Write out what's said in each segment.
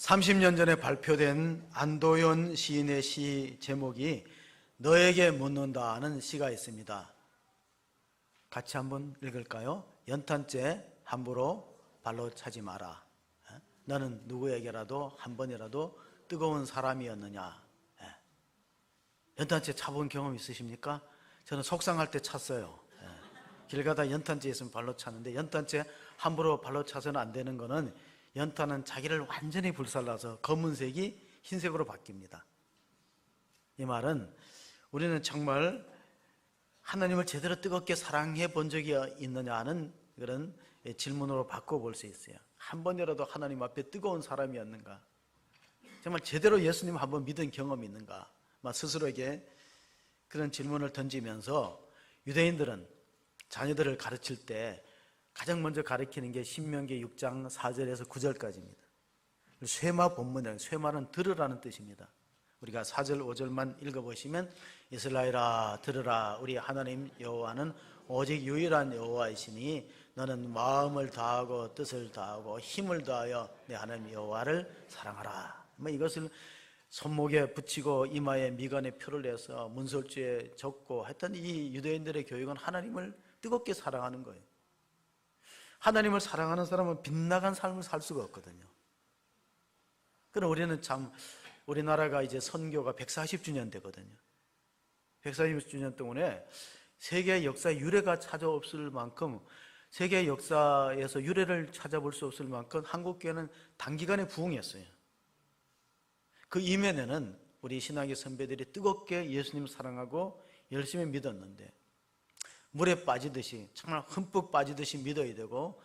30년 전에 발표된 안도현 시인의 시 제목이 너에게 묻는다는 시가 있습니다. 같이 한번 읽을까요? 연탄재 함부로 발로 차지 마라. 너는 누구에게라도 한 번이라도 뜨거운 사람이었느냐. 연탄재 차본 경험 있으십니까? 저는 속상할 때 찼어요. 길 가다 연탄재 있으면 발로 차는데, 연탄재 함부로 발로 차서는 안 되는 거는 연탄은 자기를 완전히 불살라서 검은색이 흰색으로 바뀝니다. 이 말은 우리는 정말 하나님을 제대로 뜨겁게 사랑해 본 적이 있느냐 하는 그런 질문으로 바꿔볼 수 있어요. 한 번이라도 하나님 앞에 뜨거운 사람이었는가? 정말 제대로 예수님 한번 믿은 경험이 있는가? 스스로에게 그런 질문을 던지면서 유대인들은 자녀들을 가르칠 때 가장 먼저 가르치는 게 신명기 6장 4절에서 9절까지입니다. 쇠마 본문이에요. 쇠마는 들으라는 뜻입니다. 우리가 4절 5절만 읽어보시면 이스라엘아 들으라, 우리 하나님 여호와는 오직 유일한 여호와이시니 너는 마음을 다하고 뜻을 다하고 힘을 다하여 내 하나님 여호와를 사랑하라. 이것을 손목에 붙이고 이마에 미간에 표를 내서 문설주에 적고 하여튼 이 유대인들의 교육은 하나님을 뜨겁게 사랑하는 거예요. 하나님을 사랑하는 사람은 빗나간 삶을 살 수가 없거든요. 그럼 우리는 참, 우리나라가 이제 선교가 140주년 되거든요. 140주년 동안에 세계 역사의 유래가 찾아없을 만큼, 세계 역사에서 유래를 찾아볼 수 없을 만큼 한국교회는 단기간에 부흥했어요. 그 이면에는 우리 신학의 선배들이 뜨겁게 예수님을 사랑하고 열심히 믿었는데, 물에 빠지듯이 정말 흠뻑 빠지듯이 믿어야 되고,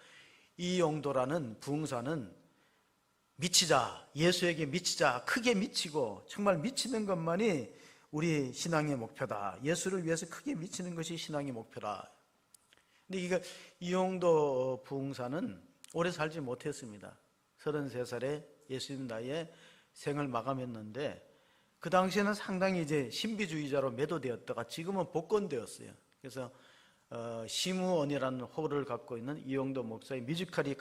이용도라는 부흥사는 미치자, 예수에게 미치자, 크게 미치고 정말 미치는 것만이 우리 신앙의 목표다. 예수를 위해서 크게 미치는 것이 신앙의 목표다. 근데 이용도 부흥사는 오래 살지 못했습니다. 33살에 예수님 나이에 생을 마감했는데, 그 당시에는 상당히 이제 신비주의자로 매도되었다가 지금은 복권되었어요. 그래서 시무원이라는 호를 갖고 있는 이용도 목사의 뮤지컬이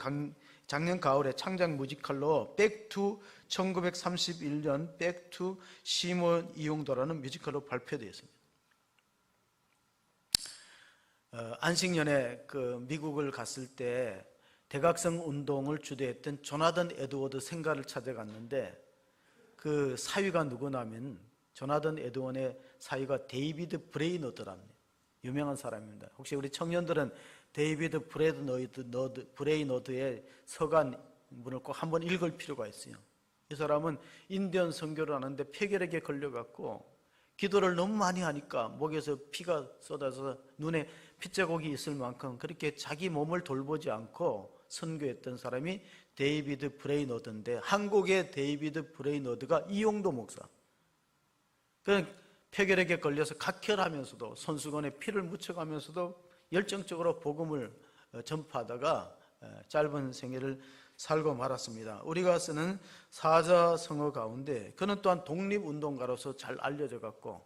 작년 가을에 창작 뮤지컬로 백투 1931년 백투 시무원 이용도라는 뮤지컬로 발표되었습니다. 안식년에 미국을 갔을 때 대각성 운동을 주도했던 조나단 에드워드 생가를 찾아갔는데, 그 사위가 누구냐면 조나단 에드워드의 사위가 데이비드 브레이너드랍니다. 유명한 사람입니다. 혹시 우리 청년들은 데이비드 브레이너드의 서간문을 꼭 한번 읽을 필요가 있어요. 이 사람은 인디언 선교를 하는데 폐결핵에 걸려갖고 기도를 너무 많이 하니까 목에서 피가 쏟아져서 눈에 핏자국이 있을 만큼 그렇게 자기 몸을 돌보지 않고 선교했던 사람이 데이비드 브레이너드인데, 한국의 데이비드 브레이너드가 이용도 목사. 폐결핵에 걸려서 각혈하면서도 손수건에 피를 묻혀가면서도 열정적으로 복음을 전파하다가 짧은 생애를 살고 말았습니다. 우리가 쓰는 사자성어 가운데 그는 또한 독립운동가로서 잘 알려져 갖고,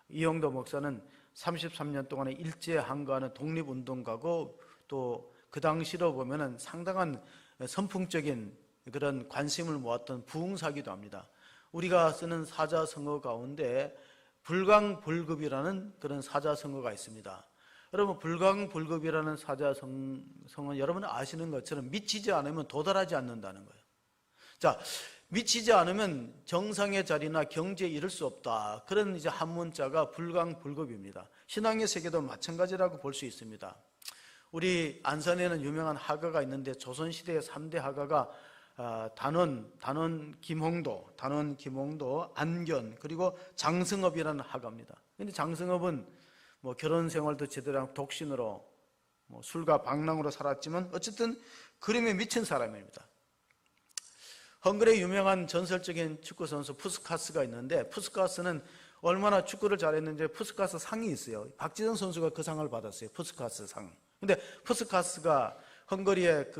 이용도 목사는 33년 동안에 일제 항거하는 독립운동가고, 또 그 당시로 보면은 상당한 선풍적인 그런 관심을 모았던 부흥사기도 합니다. 우리가 쓰는 사자성어 가운데 불강불급이라는 그런 사자성어가 있습니다. 여러분, 불강불급이라는 사자성어는 여러분 아시는 것처럼 미치지 않으면 도달하지 않는다는 거예요. 자, 미치지 않으면 정상의 자리나 경지에 이를 수 없다. 그런 이제 한문자가 불강불급입니다. 신앙의 세계도 마찬가지라고 볼 수 있습니다. 우리 안산에는 유명한 화가가 있는데, 조선시대의 3대 화가가 단원 김홍도, 안견, 그리고 장승업이라는 화가입니다. 근데 장승업은 결혼 생활도 제대로 하고 독신으로 술과 방랑으로 살았지만 어쨌든 그림에 미친 사람입니다. 헝가리의 유명한 전설적인 축구 선수 푸스카스가 있는데, 푸스카스는 얼마나 축구를 잘했는지 푸스카스 상이 있어요. 박지성 선수가 그 상을 받았어요. 푸스카스 상. 근데 푸스카스가 헝가리에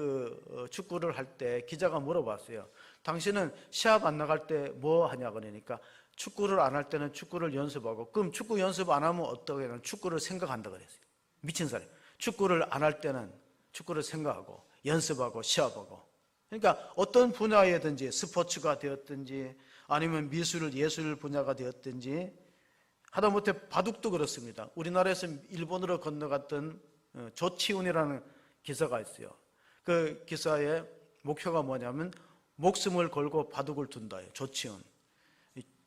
축구를 할 때 기자가 물어봤어요. 당신은 시합 안 나갈 때 뭐 하냐 그러니까, 축구를 안 할 때는 축구를 연습하고, 그럼 축구 연습 안 하면 어떻게 하냐, 축구를 생각한다 그랬어요. 미친 사람. 축구를 안 할 때는 축구를 생각하고 연습하고 시합하고, 그러니까 어떤 분야에든지 스포츠가 되었든지 아니면 미술, 예술 분야가 되었든지 하다못해 바둑도 그렇습니다. 우리나라에서 일본으로 건너갔던 조치훈이라는 기사가 있어요. 그 기사의 목표가 뭐냐면 목숨을 걸고 바둑을 둔다예요. 조치훈.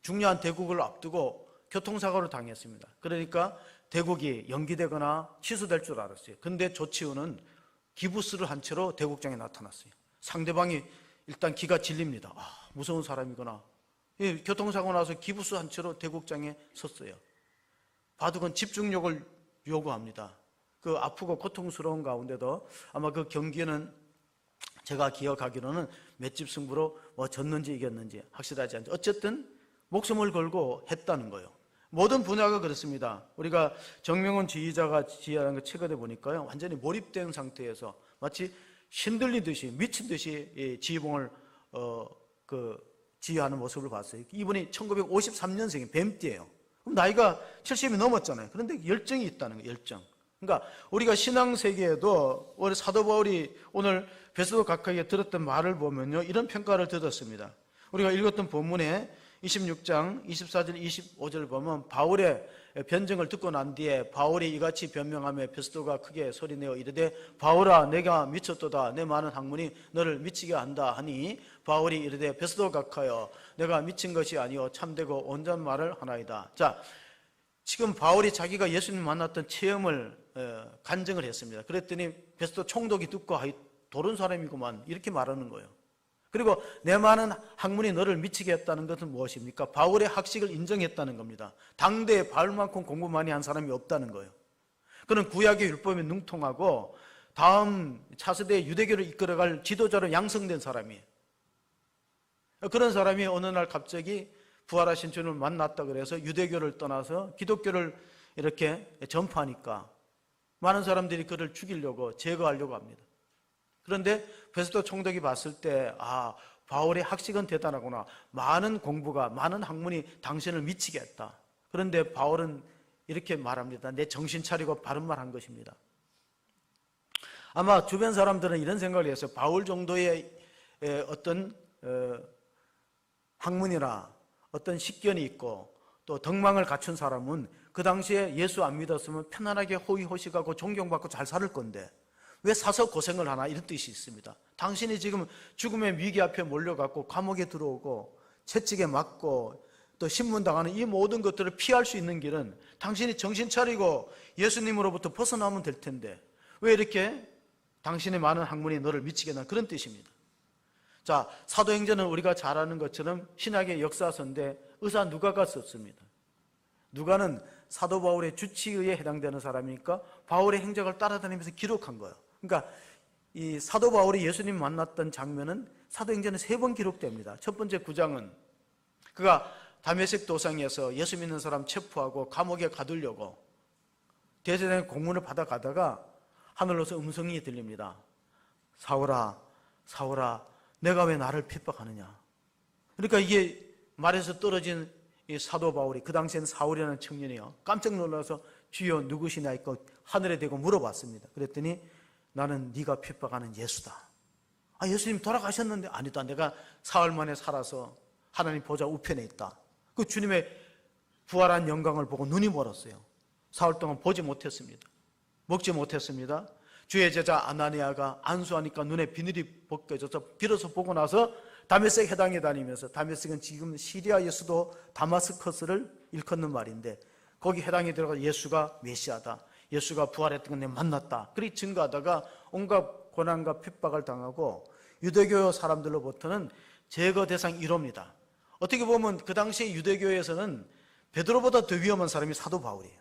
중요한 대국을 앞두고 교통사고를 당했습니다. 그러니까 대국이 연기되거나 취소될 줄 알았어요. 근데 조치훈은 기부스를 한 채로 대국장에 나타났어요. 상대방이 일단 기가 질립니다. 아, 무서운 사람이구나. 교통사고 나서 기부스 한 채로 대국장에 섰어요. 바둑은 집중력을 요구합니다. 그 아프고 고통스러운 가운데도 아마 그 경기는 제가 기억하기로는 맷집 승부로 뭐 졌는지 이겼는지 확실하지 않죠. 어쨌든 목숨을 걸고 했다는 거예요. 모든 분야가 그렇습니다. 우리가 정명훈 지휘자가 지휘하는 거 최근에 보니까요, 완전히 몰입된 상태에서 마치 신들리듯이 미친 듯이 지휘봉을 지휘하는 모습을 봤어요. 이분이 1953년생인 뱀띠예요. 그럼 나이가 70이 넘었잖아요. 그런데 열정이 있다는 거예요. 열정. 그러니까 우리가 신앙 세계에도 우리 사도 바울이 오늘 베드로 각하에게 들었던 말을 보면요, 이런 평가를 들었습니다. 우리가 읽었던 본문에 26장 24절 25절 보면 바울의 변증을 듣고 난 뒤에 바울이 이같이 변명하며 베스도가 크게 소리내어 이르되 바울아 내가 미쳤도다. 내 많은 학문이 너를 미치게 한다 하니 바울이 이르되 베스도 각하여 내가 미친 것이 아니요 참되고 온전 말을 하나이다. 자, 지금 바울이 자기가 예수님 만났던 체험을 간증을 했습니다. 그랬더니 베스도 총독이 듣고 도른 사람이구만 이렇게 말하는 거예요. 그리고 내 많은 학문이 너를 미치게 했다는 것은 무엇입니까? 바울의 학식을 인정했다는 겁니다. 당대에 바울만큼 공부 많이 한 사람이 없다는 거예요. 그는 구약의 율법에 능통하고 다음 차세대 유대교를 이끌어갈 지도자로 양성된 사람이에요. 그런 사람이 어느 날 갑자기 부활하신 주님을 만났다 그래서 유대교를 떠나서 기독교를 이렇게 전파하니까 많은 사람들이 그를 죽이려고 제거하려고 합니다. 그런데 베스도 총독이 봤을 때 바울의 학식은 대단하구나. 많은 공부가, 많은 학문이 당신을 미치게 했다. 그런데 바울은 이렇게 말합니다. 내 정신 차리고 바른 말 한 것입니다. 아마 주변 사람들은 이런 생각을 했어요. 바울 정도의 어떤 학문이나 어떤 식견이 있고 또 덕망을 갖춘 사람은 그 당시에 예수 안 믿었으면 편안하게 호의호식하고 존경받고 잘 살 건데 왜 사서 고생을 하나, 이런 뜻이 있습니다. 당신이 지금 죽음의 위기 앞에 몰려갖고 감옥에 들어오고 채찍에 맞고 또 신문당하는 이 모든 것들을 피할 수 있는 길은 당신이 정신 차리고 예수님으로부터 벗어나면 될 텐데 왜 이렇게 당신의 많은 학문이 너를 미치게 하는 그런 뜻입니다. 자, 사도행전은 우리가 잘 아는 것처럼 신약의 역사서인데 의사 누가가 썼습니다. 누가는 사도 바울의 주치의에 해당되는 사람이니까 바울의 행적을 따라다니면서 기록한 거예요. 그러니까 이 사도 바울이 예수님 만났던 장면은 사도행전에 3번 기록됩니다. 첫 번째 9장은 그가 다메섹 도상에서 예수 믿는 사람 체포하고 감옥에 가두려고 대제사장의 공문을 받아가다가 하늘로서 음성이 들립니다. 사울아, 사울아, 내가 왜 나를 핍박하느냐. 그러니까 이게 말에서 떨어진 이 사도 바울이, 그 당시에는 사울이라는 청년이요, 깜짝 놀라서 주여 누구시냐 했고 하늘에 대고 물어봤습니다. 그랬더니 나는 네가 핍박하는 예수다. 예수님 돌아가셨는데 아니다. 내가 사흘 만에 살아서 하나님 보좌 우편에 있다. 그 주님의 부활한 영광을 보고 눈이 멀었어요. 사흘 동안 보지 못했습니다. 먹지 못했습니다. 주의 제자 아나니아가 안수하니까 눈에 비늘이 벗겨져서 비로소 보고 나서 다메섹 해당에 다니면서, 다메섹은 지금 시리아의 수도 다마스커스를 일컫는 말인데 거기 해당에 들어가 예수가 메시아다, 예수가 부활했던 걸 내가 만났다, 그렇게 증거하다가 온갖 고난과 핍박을 당하고 유대교 사람들로부터는 제거 대상 1호입니다. 어떻게 보면 그 당시에 유대교에서는 베드로보다 더 위험한 사람이 사도 바울이에요.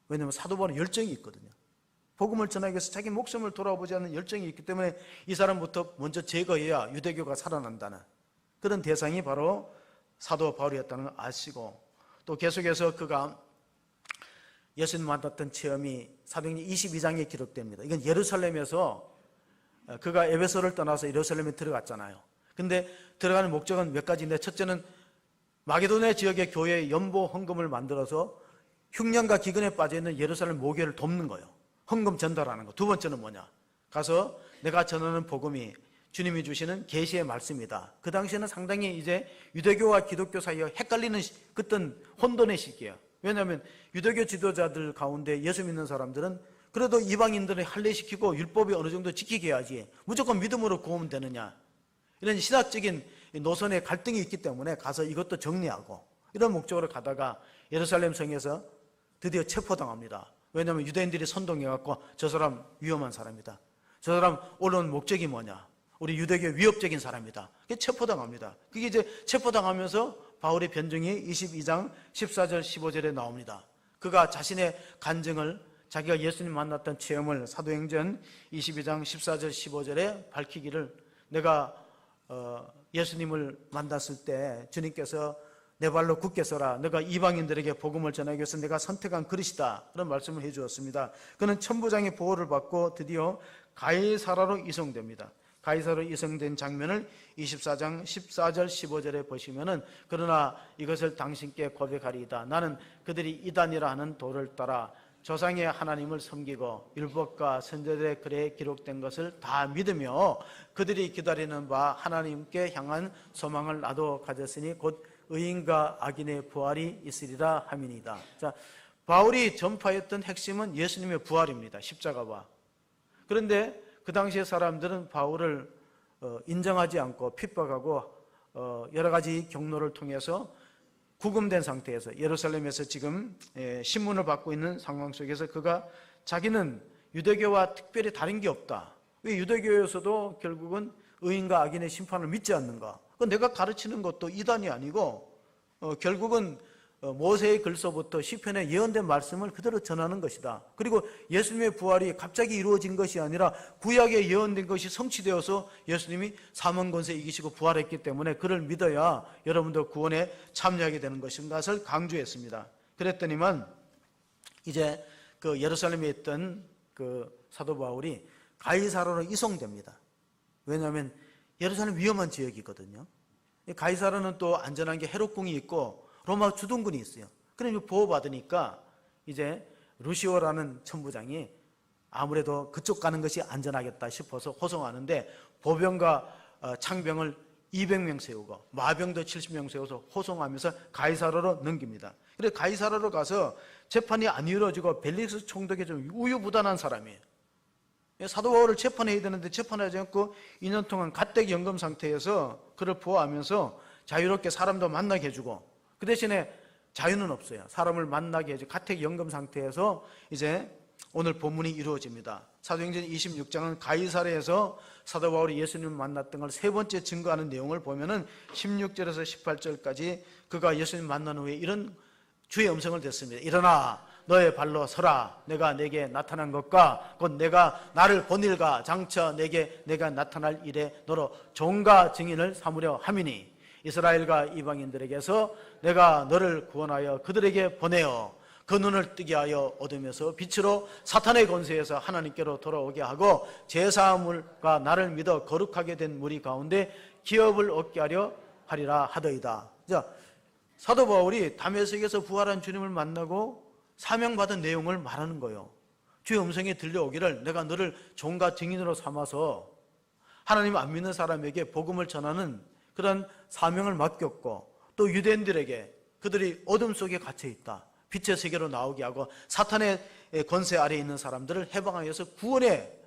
왜냐하면 사도 바울은 열정이 있거든요. 복음을 전하기 위해서 자기 목숨을 돌아보지 않는 열정이 있기 때문에 이 사람부터 먼저 제거해야 유대교가 살아난다는 그런 대상이 바로 사도 바울이었다는 걸 아시고, 또 계속해서 그가 예수님 만났던 체험이 사도행전 22장에 기록됩니다. 이건 예루살렘에서 그가 에베소를 떠나서 예루살렘에 들어갔잖아요. 근데 들어가는 목적은 몇 가지인데, 첫째는 마게도냐 지역의 교회에 연보 헌금을 만들어서 흉년과 기근에 빠져있는 예루살렘 모교를 돕는 거예요. 헌금 전달하는 거. 두 번째는 뭐냐? 가서 내가 전하는 복음이 주님이 주시는 계시의 말씀이다. 그 당시에는 상당히 이제 유대교와 기독교 사이가 헷갈리는 그땐 혼돈의 시기예요. 왜냐하면 유대교 지도자들 가운데 예수 믿는 사람들은 그래도 이방인들을 할례시키고 율법이 어느 정도 지키게 해야지 무조건 믿음으로 구하면 되느냐, 이런 신학적인 노선의 갈등이 있기 때문에 가서 이것도 정리하고 이런 목적으로 가다가 예루살렘 성에서 드디어 체포당합니다. 왜냐하면 유대인들이 선동해갖고 저 사람 위험한 사람이다, 저 사람 올라온 목적이 뭐냐, 우리 유대교 위협적인 사람이다. 그게 체포당합니다. 그게 이제 체포당하면서 바울의 변증이 22장 14절 15절에 나옵니다. 그가 자신의 간증을, 자기가 예수님 만났던 체험을 사도행전 22장 14절 15절에 밝히기를, 내가 예수님을 만났을 때 주님께서 내 발로 굳게 서라, 내가 이방인들에게 복음을 전하기 위해서 내가 선택한 그릇이다, 그런 말씀을 해주었습니다. 그는 천부장의 보호를 받고 드디어 가이사라로 이송됩니다. 가이사로 이송된 장면을 24장 14절 15절에 보시면은, 그러나 이것을 당신께 고백하리이다, 나는 그들이 이단이라 하는 도를 따라 조상의 하나님을 섬기고 율법과 선지자들의 글에 기록된 것을 다 믿으며 그들이 기다리는 바 하나님께 향한 소망을 나도 가졌으니 곧 의인과 악인의 부활이 있으리라 함이니이다. 자, 바울이 전파했던 핵심은 예수님의 부활입니다. 십자가와. 그런데 그 당시의 사람들은 바울을 인정하지 않고 핍박하고 여러 가지 경로를 통해서 구금된 상태에서 예루살렘에서 지금 신문을 받고 있는 상황 속에서 그가 자기는 유대교와 특별히 다른 게 없다, 왜 유대교에서도 결국은 의인과 악인의 심판을 믿지 않는가, 내가 가르치는 것도 이단이 아니고 결국은 모세의 글서부터 시편에 예언된 말씀을 그대로 전하는 것이다. 그리고 예수님의 부활이 갑자기 이루어진 것이 아니라 구약에 예언된 것이 성취되어서 예수님이 사망 권세 이기시고 부활했기 때문에 그를 믿어야 여러분도 구원에 참여하게 되는 것을 강조했습니다. 그랬더니만 이제 그 예루살렘에 있던 그 사도 바울이 가이사라로 이송됩니다. 왜냐하면 예루살렘 위험한 지역이거든요. 가이사라는 또 안전한 게 헤롯궁이 있고 로마 주둔군이 있어요. 그래서 보호받으니까 이제 루시오라는 천부장이 아무래도 그쪽 가는 것이 안전하겠다 싶어서 호송하는데, 보병과 창병을 200명 세우고 마병도 70명 세워서 호송하면서 가이사라로 넘깁니다. 그래서 가이사라로 가서 재판이 안 이루어지고 벨릭스 총독이 좀 우유부단한 사람이에요. 사도 바울을 재판해야 되는데 재판하지 않고 2년 동안 가택 연금 상태에서 그를 보호하면서 자유롭게 사람도 만나게 해주고, 그 대신에 자유는 없어요. 사람을 만나게 해주고 가택 연금 상태에서 이제 오늘 본문이 이루어집니다. 사도행전 26장은 가이사랴에서 사도 바울이 예수님을 만났던 걸 세 번째 증거하는 내용을 보면은 16절에서 18절까지 그가 예수님 만난 후에 이런 주의 음성을 듣습니다. 일어나 너의 발로 서라, 내가 내게 나타난 것과 곧 내가 나를 본 일과 장차 내게 내가 나타날 일에 너로 종과 증인을 삼으려 함이니 이스라엘과 이방인들에게서 내가 너를 구원하여 그들에게 보내어 그 눈을 뜨게 하여 어둠에서 빛으로 사탄의 권세에서 하나님께로 돌아오게 하고 제사함과 나를 믿어 거룩하게 된 무리 가운데 기업을 얻게 하려 하리라 하더이다. 자, 사도 바울이 다메섹에서 부활한 주님을 만나고 사명받은 내용을 말하는 거예요. 주의 음성이 들려오기를 내가 너를 종과 증인으로 삼아서 하나님 안 믿는 사람에게 복음을 전하는 그런 사명을 맡겼고, 또 유대인들에게 그들이 어둠 속에 갇혀 있다, 빛의 세계로 나오게 하고 사탄의 권세 아래에 있는 사람들을 해방하여서 구원의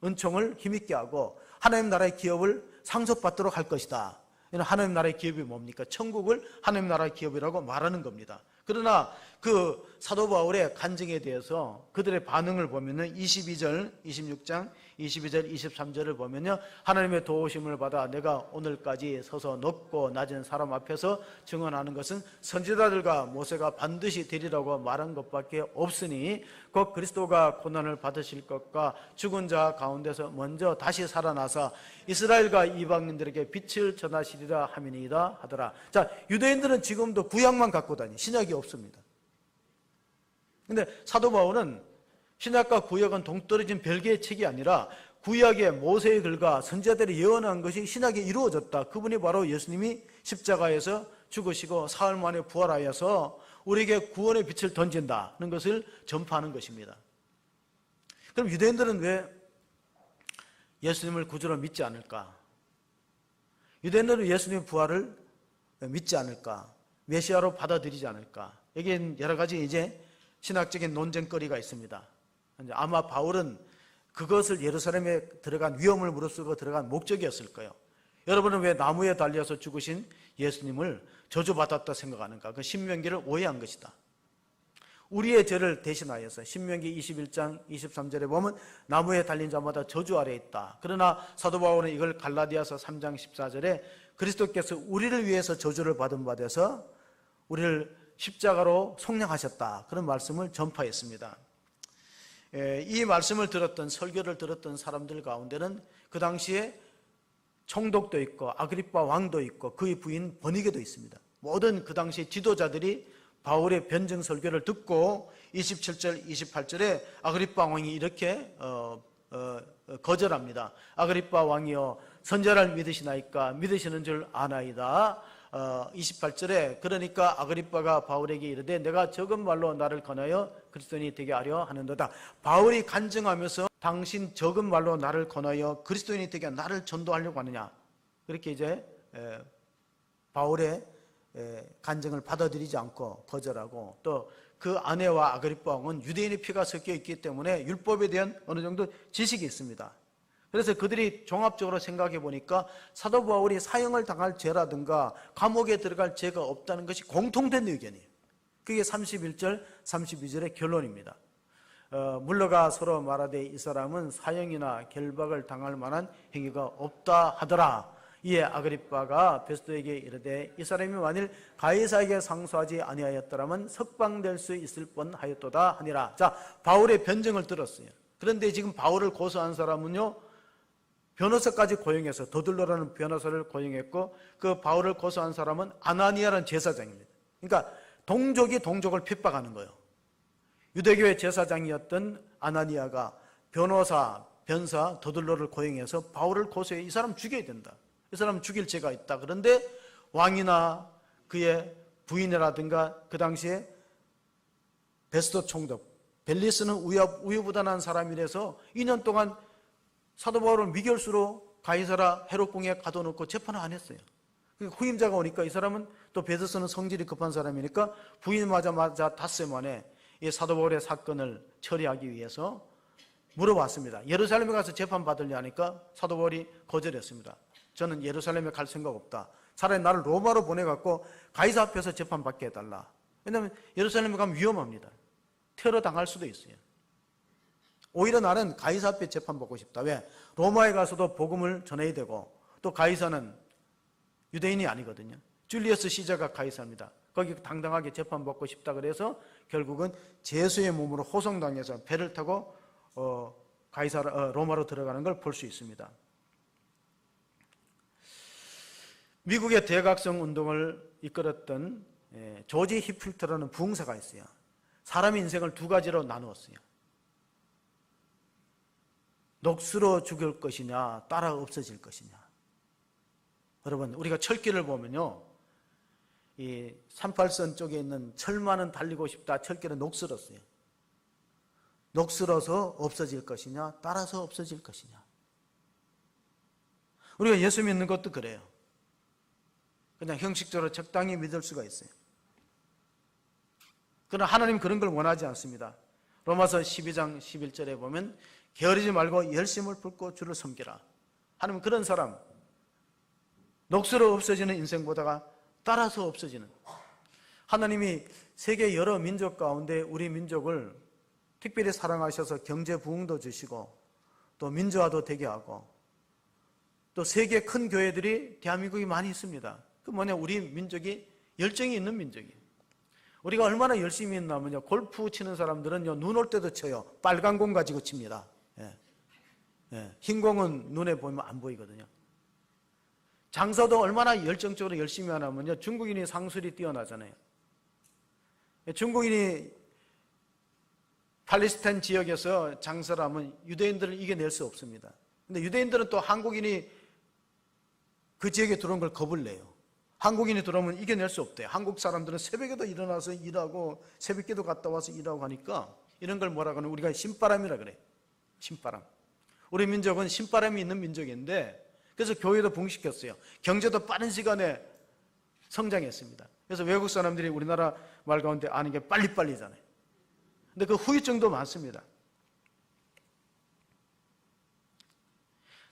은총을 힘있게 하고 하나님 나라의 기업을 상속받도록 할 것이다. 하나님 나라의 기업이 뭡니까? 천국을 하나님 나라의 기업이라고 말하는 겁니다. 그러나 그 사도 바울의 간증에 대해서 그들의 반응을 보면은 22절, 26장 22절, 23절을 보면요, 하나님의 도우심을 받아 내가 오늘까지 서서 높고 낮은 사람 앞에서 증언하는 것은 선지자들과 모세가 반드시 되리라고 말한 것밖에 없으니 곧 그리스도가 고난을 받으실 것과 죽은 자 가운데서 먼저 다시 살아나사 이스라엘과 이방인들에게 빛을 전하시리라 함이니이다 하더라. 자, 유대인들은 지금도 구약만 갖고 다니, 신약이 없습니다. 근데 사도 바울은 신약과 구약은 동떨어진 별개의 책이 아니라 구약의 모세의 글과 선지자들이 예언한 것이 신약에 이루어졌다. 그분이 바로 예수님이 십자가에서 죽으시고 사흘 만에 부활하여서 우리에게 구원의 빛을 던진다는 것을 전파하는 것입니다. 그럼 유대인들은 왜 예수님을 구주로 믿지 않을까? 유대인들은 예수님의 부활을 믿지 않을까, 메시아로 받아들이지 않을까, 여기엔 여러 가지 이제 신학적인 논쟁거리가 있습니다. 아마 바울은 그것을 예루살렘에 들어간 위험을 무릅쓰고 들어간 목적이었을 거예요. 여러분은 왜 나무에 달려서 죽으신 예수님을 저주받았다 생각하는가? 그 신명기를 오해한 것이다. 우리의 죄를 대신하여서 신명기 21장 23절에 보면 나무에 달린 자마다 저주 아래에 있다. 그러나 사도 바울은 이걸 갈라디아서 3장 14절에 그리스도께서 우리를 위해서 저주를 받은 바 돼서 우리를 십자가로 속량하셨다, 그런 말씀을 전파했습니다. 이 말씀을 들었던, 설교를 들었던 사람들 가운데는 그 당시에 총독도 있고 아그리빠 왕도 있고 그의 부인 버니게도 있습니다. 모든 그 당시 지도자들이 바울의 변증 설교를 듣고 27절 28절에 아그리빠 왕이 이렇게 거절합니다. 아그리빠 왕이여, 선자를 믿으시나이까? 믿으시는 줄 아나이다. 28절에 그러니까 아그리빠가 바울에게 이르되 내가 적은 말로 나를 권하여 그리스도인이 되게 하려 하는도다. 바울이 간증하면서 당신 적은 말로 나를 권하여 그리스도인이 되게 나를 전도하려고 하느냐, 그렇게 이제 바울의 간증을 받아들이지 않고 거절하고, 또 그 아내와 아그리빠 왕은 유대인의 피가 섞여 있기 때문에 율법에 대한 어느 정도 지식이 있습니다. 그래서 그들이 종합적으로 생각해 보니까 사도 바울이 사형을 당할 죄라든가 감옥에 들어갈 죄가 없다는 것이 공통된 의견이에요. 그게 31절 32절의 결론입니다. 물러가 서로 말하되 이 사람은 사형이나 결박을 당할 만한 행위가 없다 하더라. 이에 아그리빠가 베스도에게 이르되 이 사람이 만일 가이사에게 상소하지 아니하였더라면 석방될 수 있을 뻔하였도다 하니라. 자, 바울의 변증을 들었어요. 그런데 지금 바울을 고소한 사람은요, 변호사까지 고용해서, 더둘러라는 변호사를 고용했고, 그 바울을 고소한 사람은 아나니아라는 제사장입니다. 그러니까 동족이 동족을 핍박하는 거예요. 유대교회 제사장이었던 아나니아가 변호사, 변사, 더둘러를 고용해서 바울을 고소해. 이 사람 죽여야 된다, 이 사람 죽일 죄가 있다. 그런데 왕이나 그의 부인이라든가 그 당시에 베스도 총독 벨리스는 우유부단한 사람이라서 2년 동안 사도 바울을 미결수로 가이사라 헤롯궁에 가둬놓고 재판을 안 했어요. 후임자가 오니까 이 사람은, 또 베드스는 성질이 급한 사람이니까 부임하자마자 닷새 만에 이 사도 바울의 사건을 처리하기 위해서 물어봤습니다. 예루살렘에 가서 재판 받으려 하니까 사도 바울이 거절했습니다. 저는 예루살렘에 갈 생각 없다. 차라리 나를 로마로 보내갖고 가이사 앞에서 재판 받게 해달라. 왜냐하면 예루살렘에 가면 위험합니다. 테러 당할 수도 있어요. 오히려 나는 가이사 앞에 재판받고 싶다. 왜? 로마에 가서도 복음을 전해야 되고, 또 가이사는 유대인이 아니거든요. 줄리어스 시저가 가이사입니다. 거기 당당하게 재판받고 싶다 그래서 결국은 제수의 몸으로 호송당해서 배를 타고 로마로 들어가는 걸 볼 수 있습니다. 미국의 대각성 운동을 이끌었던 조지 히필터라는 부흥사가 있어요. 사람의 인생을 두 가지로 나누었어요. 녹슬어 죽을 것이냐, 따라 없어질 것이냐. 여러분, 우리가 철길을 보면요, 이 38선 쪽에 있는 철만은 달리고 싶다, 철길은 녹슬었어요. 녹슬어서 없어질 것이냐, 따라서 없어질 것이냐. 우리가 예수 믿는 것도 그래요. 그냥 형식적으로 적당히 믿을 수가 있어요. 그러나 하나님 그런 걸 원하지 않습니다. 로마서 12장 11절에 보면 게으르지 말고 열심을 붓고 주를 섬기라. 하나님은 그런 사람, 녹슬어 없어지는 인생보다가 따라서 없어지는, 하나님이 세계 여러 민족 가운데 우리 민족을 특별히 사랑하셔서 경제 부흥도 주시고 또 민주화도 되게 하고, 또 세계 큰 교회들이 대한민국이 많이 있습니다. 그 뭐냐, 우리 민족이 열정이 있는 민족이에요. 우리가 얼마나 열심히 했냐면요, 골프 치는 사람들은요, 눈 올 때도 쳐요. 빨간 공 가지고 칩니다. 흰 공은 눈에 보이면 안 보이거든요. 장사도 얼마나 열정적으로 열심히 하냐면요, 중국인이 상술이 뛰어나잖아요. 중국인이 팔레스타인 지역에서 장사를 하면 유대인들을 이겨낼 수 없습니다. 근데 유대인들은 또 한국인이 그 지역에 들어온 걸 겁을 내요. 한국인이 들어오면 이겨낼 수 없대요. 한국 사람들은 새벽에도 일어나서 일하고 새벽에도 갔다 와서 일하고 하니까 이런 걸 뭐라고 하면 우리가 신바람이라 그래요. 신바람. 우리 민족은 신바람이 있는 민족인데 그래서 교회도 붕식했어요. 경제도 빠른 시간에 성장했습니다. 그래서 외국 사람들이 우리나라 말 가운데 아는 게 빨리빨리잖아요. 근데 그 후유증도 많습니다.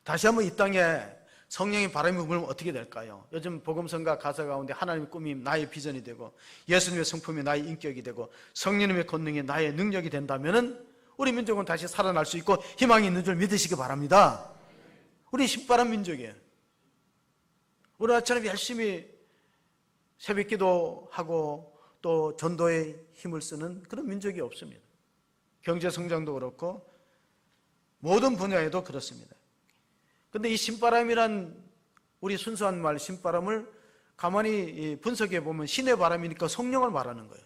다시 한번 이 땅에 성령의 바람이 불면 어떻게 될까요? 요즘 복음성가 가사 가운데 하나님의 꿈이 나의 비전이 되고 예수님의 성품이 나의 인격이 되고 성령님의 권능이 나의 능력이 된다면 우리 민족은 다시 살아날 수 있고 희망이 있는 줄 믿으시기 바랍니다. 우리 신바람 민족이에요. 우리나라처럼 열심히 새벽기도 하고 또 전도에 힘을 쓰는 그런 민족이 없습니다. 경제 성장도 그렇고 모든 분야에도 그렇습니다. 그런데 이 신바람이란 우리 순수한 말 신바람을 가만히 분석해 보면 신의 바람이니까 성령을 말하는 거예요.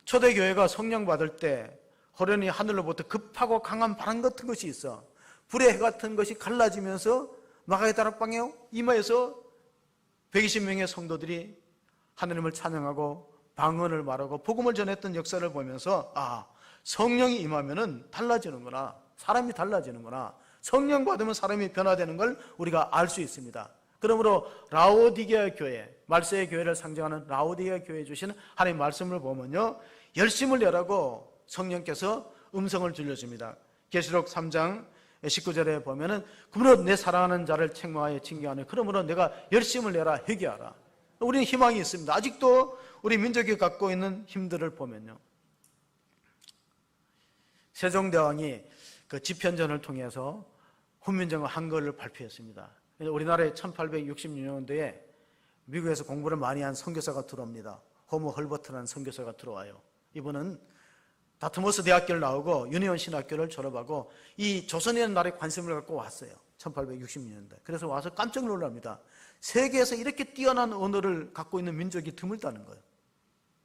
초대교회가 성령 받을 때 호련히 하늘로부터 급하고 강한 바람 같은 것이 있어 불의 해 같은 것이 갈라지면서 마가의 다락방에 이마에서 120명의 성도들이 하나님을 찬양하고 방언을 말하고 복음을 전했던 역사를 보면서 아, 성령이 임하면은 달라지는구나. 사람이 달라지는구나. 성령 받으면 사람이 변화되는 걸 우리가 알 수 있습니다. 그러므로 라오디게아 교회, 말세의 교회를 상징하는 라오디게아 교회에 주시는 하나님의 말씀을 보면요, 열심을 내라고 성령께서 음성을 들려줍니다. 계시록 3장 19절에 보면은 그러므로 내 사랑하는 자를 책망하여 징계하네. 그러므로 내가 열심을 내라, 회개하라. 우리는 희망이 있습니다. 아직도 우리 민족이 갖고 있는 힘들을 보면요, 세종대왕이 그 집현전을 통해서 훈민정음 한글을 발표했습니다. 우리나라에 1866년도에 미국에서 공부를 많이 한 선교사가 들어옵니다. 호모 헐버트라는 선교사가 들어와요. 이분은 다트머스 대학교를 나오고 유니온 신학교를 졸업하고 이 조선이라는 나라에 관심을 갖고 왔어요. 1866년도에. 그래서 와서 깜짝 놀랍니다. 세계에서 이렇게 뛰어난 언어를 갖고 있는 민족이 드물다는 거예요.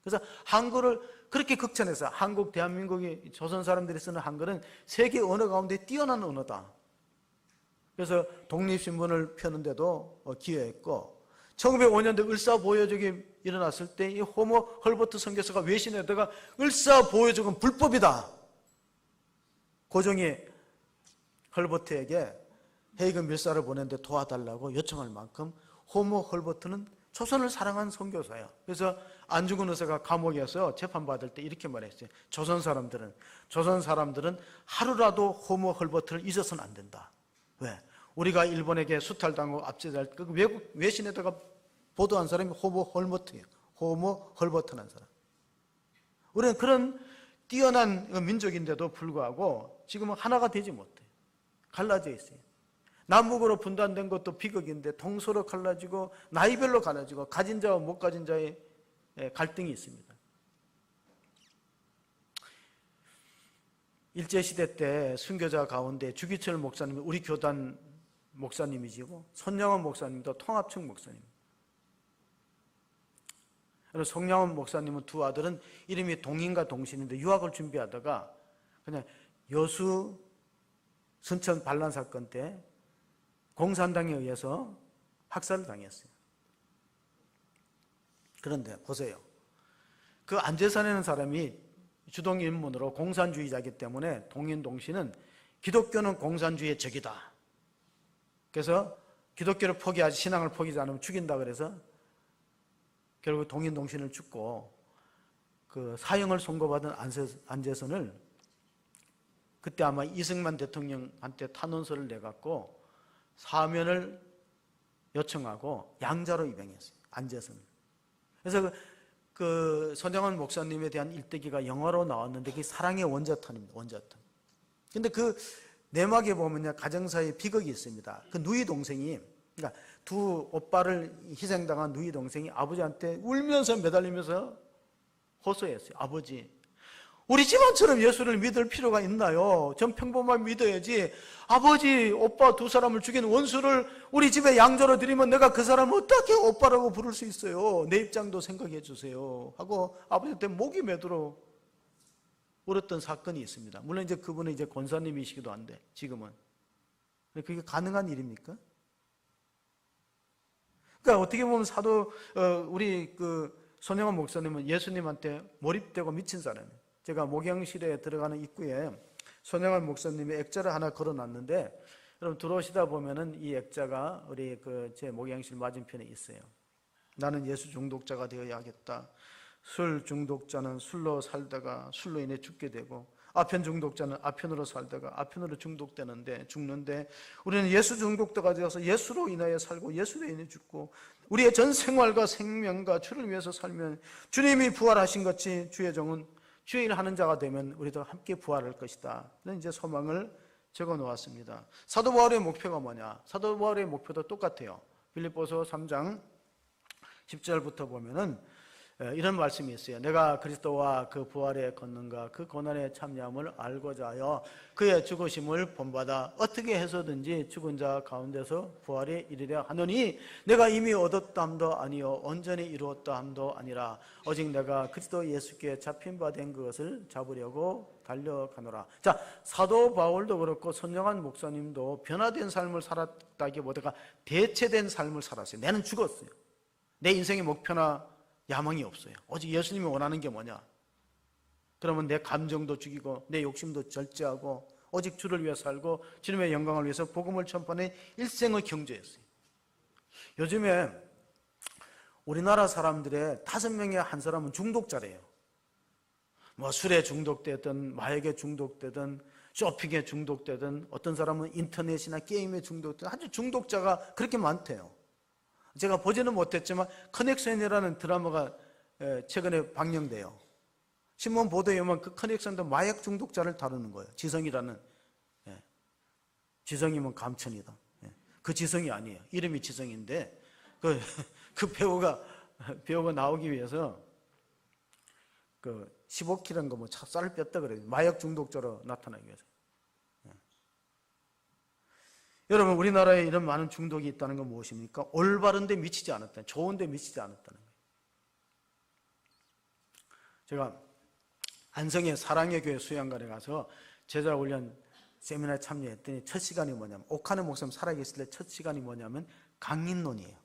그래서 한글을 그렇게 극찬해서 한국, 대한민국이 조선 사람들이 쓰는 한글은 세계 언어 가운데 뛰어난 언어다. 그래서 독립신문을 펴는데도 기여했고 1905년도 을사보여족이 일어났을 때 이 호모 헐버트 선교사가 외신에다가 을사보여족은 불법이다. 고종이 헐버트에게 헤이건 밀사를 보냈는데 도와달라고 요청할 만큼 호모 헐버트는 조선을 사랑한 선교사예요. 그래서 안중근 의사가 감옥에서 재판받을 때 이렇게 말했어요. 조선 사람들은 하루라도 호모 헐버트를 잊어서는 안 된다. 왜? 우리가 일본에게 수탈당하고 압제할 때 외국 외신에다가 보도한 사람이 호모 헐버트예요. 호모 헐버트라는 사람. 우리는 그런 뛰어난 민족인데도 불구하고 지금은 하나가 되지 못해요. 갈라져 있어요. 남북으로 분단된 것도 비극인데 동서로 갈라지고 나이별로 갈라지고 가진 자와 못 가진 자의 갈등이 있습니다. 일제시대 때 순교자 가운데 주기철 목사님이 우리 교단 목사님이시고 손양원 목사님도 통합측 목사님입니다. 손양원 목사님은 두 아들은 이름이 동인과 동신인데 유학을 준비하다가 그냥 여수 순천 반란 사건 때 공산당에 의해서 학살을 당했어요. 그런데 보세요. 그 안재산이라는 사람이 주동인문으로 공산주의자이기 때문에 동인동신은 기독교는 공산주의의 적이다. 그래서 기독교를 포기하지 신앙을 포기하지 않으면 죽인다 그래서 결국 동인동신을 죽고 그 사형을 선고받은 안재선을 그때 아마 이승만 대통령한테 탄원서를 내갖고 사면을 요청하고 양자로 입양했어요. 안재선을. 그래서 그 손양원 목사님에 대한 일대기가 영화로 나왔는데 그게 사랑의 원자탄입니다. 원자탄. 근데 그 내막에 보면요, 가정사의 비극이 있습니다. 그 누이 동생이, 그러니까 두 오빠를 희생당한 누이 동생이 아버지한테 울면서 매달리면서 호소했어요. 아버지, 우리 집안처럼 예수를 믿을 필요가 있나요? 전 평범하게 믿어야지. 아버지, 오빠 두 사람을 죽인 원수를 우리 집에 양조로 드리면 내가 그 사람을 어떻게 오빠라고 부를 수 있어요? 내 입장도 생각해 주세요. 하고 아버지한테 목이 메도록 울었던 사건이 있습니다. 물론 이제 그분은 이제 권사님이시기도 한데, 지금은. 그게 가능한 일입니까? 그러니까 어떻게 보면 우리 그 손영원 목사님은 예수님한테 몰입되고 미친 사람이에요. 제가 목양실에 들어가는 입구에 손영원 목사님의 액자를 하나 걸어놨는데 그럼 들어오시다 보면은 이 액자가 우리 제 목양실 맞은편에 있어요. 나는 예수 중독자가 되어야겠다. 술 중독자는 술로 살다가 술로 인해 죽게 되고, 아편 중독자는 아편으로 살다가 아편으로 죽는데 우리는 예수 중독자가 되어서 예수로 인하여 살고 예수로 인해 죽고, 우리의 전 생활과 생명과 주를 위해서 살면 주님이 부활하신 같이 주의 종은 주의 일 하는 자가 되면 우리도 함께 부활할 것이다. 이런 이제 소망을 적어 놓았습니다. 사도 바울의 목표가 뭐냐? 사도 바울의 목표도 똑같아요. 빌립보서 3장 10절부터 보면은 이런 말씀이 있어요. 내가 그리스도와 그 부활의 권능과 그 고난에 참여함을 알고자 하여 그의 죽으심을 본받아 어떻게 해서든지 죽은 자 가운데서 부활에 이르려 하노니, 내가 이미 얻었다 함도 아니요 온전히 이루었다 함도 아니라 오직 내가 그리스도 예수께 잡힌 바 된 그것을 잡으려고 달려가노라. 자, 사도 바울도 그렇고 선영한 목사님도 변화된 삶을 살았다기보다가 대체된 삶을 살았어요. 나는 죽었어요. 내 인생의 목표나 야망이 없어요. 오직 예수님이 원하는 게 뭐냐? 그러면 내 감정도 죽이고 내 욕심도 절제하고 오직 주를 위해 살고 주님의 영광을 위해서 복음을 전파하는 일생을 경주했어요. 요즘에 우리나라 사람들의 5명에 한 사람은 중독자래요. 뭐 술에 중독되든 마약에 중독되든 쇼핑에 중독되든, 어떤 사람은 인터넷이나 게임에 중독되든, 아주 중독자가 그렇게 많대요. 제가 보지는 못했지만 커넥션이라는 드라마가 최근에 방영돼요. 신문 보도에 보면 그 커넥션도 마약 중독자를 다루는 거예요. 지성이라는. 지성이면 감천이다. 그 지성이 아니에요. 이름이 지성인데 그 배우가 나오기 위해서 15kg인 거 뭐 쌀을 뺐다 그래요. 마약 중독자로 나타나기 위해서. 여러분, 우리나라에 이런 많은 중독이 있다는 건 무엇입니까? 올바른 데 미치지 않았다는, 좋은 데 미치지 않았다는 거예요. 제가 안성의 사랑의 교회 수양관에 가서 제자훈련 세미나에 참여했더니 첫 시간이 뭐냐면, 옥하는 목사님 살아계실 때 첫 시간이 뭐냐면 강인론이에요.